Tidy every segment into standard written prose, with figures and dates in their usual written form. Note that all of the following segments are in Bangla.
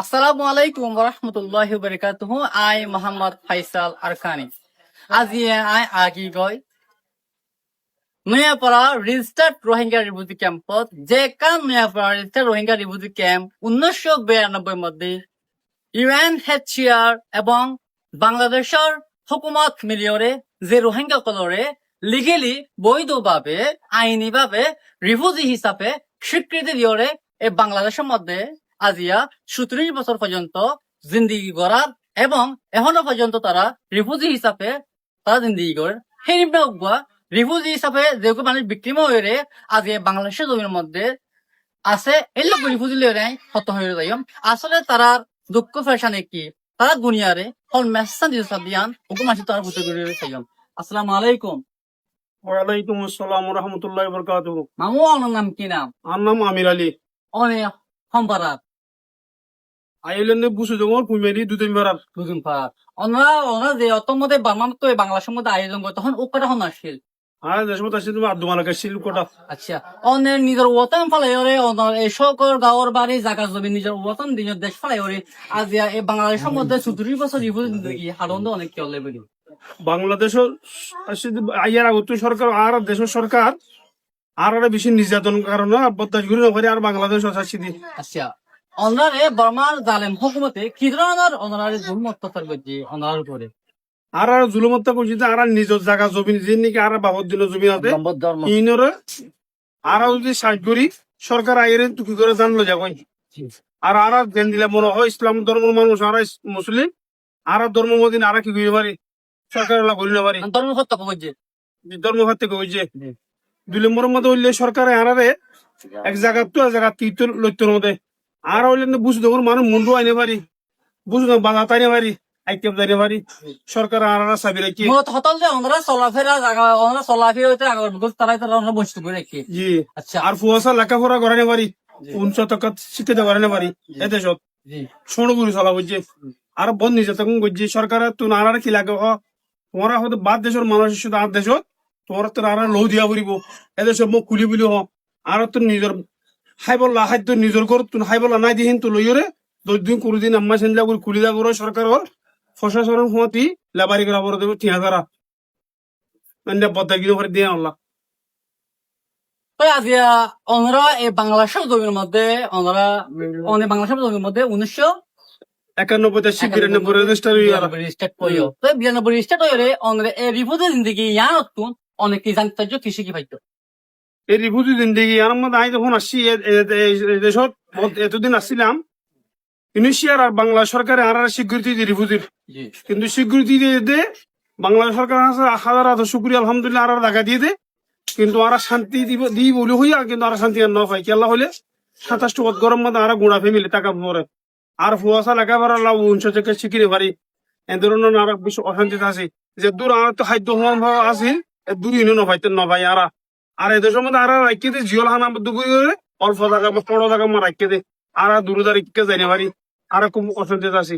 আসসালামু আলাইকুম ওরহমতুল্লাহি ওবারাকাতুহু। আই মোহাম্মদ ফাইসাল আরকানি। আজি আই আগি গৈ নয়াপাড়া রেজিস্টার্ড রোহিঙ্গা রিফিউজি ক্যাম্পত যে কাম Nayapara registered Rohingya refugee camp 1992 মধ্যে ইউএনএইচসিআর এবং বাংলাদেশের হুকুমত মিলিয়রে যে রোহিঙ্গা কলরে লিগেলি বৈধভাবে আইনিভাবে রিফিউজি হিসাবে স্বীকৃতি দিয়রে এই বাংলাদেশের মধ্যে আজিয়া 37 বছর পর্যন্ত জিন্দিগি গড়ার এবং এখনো পর্যন্ত তারা রিফিউজি হিসাবে তারা জিন্দিগি করে সেই রিফিউজি হিসাবে যেগুলো মানুষ বিক্রিম হয়ে আজ বাংলাদেশের জমির মধ্যে আছে এই লোক রিফিউজি লিয়ে হত হয়ে যাই আসলে তারা দুঃখ ফেশানে কি তারা দুনিয়ারে হল মেসান দিয়ান হুকুম আসি তারা ভূত করে চাইম। আসসালামু আলাইকুম। ওয়ালাইকুম আসসালাম রহমতুল্লাহ বরকাতুহু। মামু আমার নাম কি নাম? আমার নাম আমির আলী। অনেক সম্পারাত আইলেন্ডে বুসু জঙ্গল পুমেরি দুদিন বেড়ার দুজন পারাত ওনারা যে অতর মধ্যে বার্মার তো বাংলাদেশের মধ্যে আয়োজন করে তখন ও কটা হন আসছিল। আর দেশমত আছে তুমি আব্দু মালাকা শিল কোটা। আচ্ছা অনের নিজের ওতন ফলে এই সকল গাঁৱৰ বাড়ি জাগা জমি নিজের ওতন নিজের দেশ ফলে আজ এই বাংলাদেশের মধ্যে 37 বছর রিফিউজি হারন্দ অনেক কি হলে বলি বাংলাদেশের আইয়ার আগত সরকার আর দেশের সরকার আর বেশি নির্যাতন কারণে বদাস ঘুরে নকরে আর বাংলাদেশ আছে দি। আচ্ছা অনারে বর্মার জালেম হুকুমতে কি ধরনের অনারে জুলুম অত্যাচার করছে অনার উপরে আর জুলুমত্তা করছি আর নিজের জায়গা জমি যে নাকি আর বাবদ দিন জমি আছে ইনরে আর যদি সাইড করি সরকার আইয়ের তুকি করে জানলো যাবো আর আর দেন দিলে মনে হয় ইসলাম ধর্মের মানুষ আর মুসলিম আর ধর্ম মদিন আর কি করি পারি সরকার করি না পারি ধর্ম হত্যা করছে ধর্ম খাতে কইছে 2 নম্বরের মধ্যে হইলে সরকার আরারে এক জায়গা তো এক জায়গা তিত লইতর মধ্যে আর হইলে বুঝ দেখুন মানুষ মুন্ডু আইনে পারি বুঝ বাধা তাইনে পারি আইটেম যাইনে পারি সরকার আরারা সাবি রাখি হতল যে ওনারা চলাফেরা জায়গা ওনারা চলাফেরা হইতে আগর তারাই তারা ওনারা বস্তু করে রাখি। জি আচ্ছা আর ফুয়াশা লেখাপড়া করাইনে পারি 59 টাকা শিক্ষিত করাইনে পারি এদেশত সোনগুড়ি চলা বুঝছে আর বন নির্যাতন করছে সরকার তো আর কি লাগে তোমরা হয়তো বাদ দেশের মানুষ শুধু আর দেশত তোমার তো আর লৌ দিয়া ফুরিব এদেশের মুখ খুলি বুলি হ আর তো নিজের হাইবল্লা খাদ্য নিজের ঘর তুন হাইবল্লা নাই দিহিন তো লইরে 10 দিন 20 দিন আম্মা সেনলা করে খুলি দা করে সরকার প্রশাসনের সমাতি লেবারি করা বড় দেবে 3000 মানে বদা গিয়ে করে দিয়ে আল্লাহ আজ ওনারা এই বাংলাদেশের জমির মধ্যে ওনারা অনেক বাংলাদেশের জমির মধ্যে 91 শিবিরের রেজিস্টার রেজিস্টার্ড 92 রেজিস্টার্ড হয়ে ওনারা এই রিফিউজি জিন্দেগি ইয়ান তুন অনেক কি জানতে কৃষি কি পাইতো এই রিফিউজি জিন্দেগি আর মধ্যে আই যখন আসছি দেশত এতদিন আসছিলাম ইউনিশিয়ার আর বাংলা সরকারে আর স্বীকৃতি দিয়ে রিফিউজির কিন্তু স্বীকৃতি দিয়ে বাংলা সরকার হাজার হাজার শুক্রিয়া আলহামদুলিল্লাহ আর টাকা দিয়ে দে কিন্তু আর শান্তি দিই বলে হইয়া কিন্তু আর শান্তি আর ন পাই কেলা হলে 27 টাকা গরম মধ্যে আর গুণা ফ্যামিলি টাকা পরে আর ফুয়াশা লেখাপড়া লাভ 19 টাকা শিখিরে পারি এ ধরনের আর বেশি অশান্তিতে আছে যে দূর আর তো খাদ্য সমান আছিল দূর ইউনিয়ন নভাই আর এদের মধ্যে আর রাখতে দে জিওল হানা দুগুই অল্প টাকা বা 15 টাকা মা রাখতে দে আর দূরে দাঁড়িয়ে যাইনে পারি আর খুব অশান্তিতে আছি।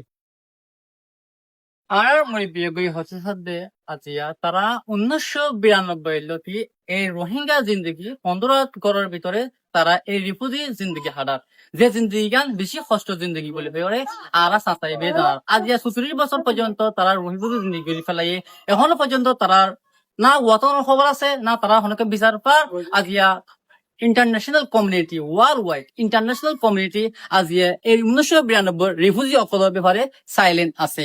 আর মই বিয়ে গই হচ্ছে সাথে আজিয়া তারা 1992 লতি এই রোহিঙ্গা জিন্দগি 15 গড়ের ভিতরে তারা এই রিফিউজি জিন্দগি হাডার যে জিন্দগি গান বেশি কষ্ট জিন্দগি বলে পেরে আর সাঁতাই বেদার আজিয়া 37 বছর পর্যন্ত তারা রিফিউজি জিন্দগি ফেলাই এখনো পর্যন্ত তারা না ওয়াতন খবর আছে না তারা হনকে বিচার পার আজিয়া international community world wide international community আজিয়া এই 1992 রিফিউজি অকলের ব্যাপারে সাইলেন্ট আছে।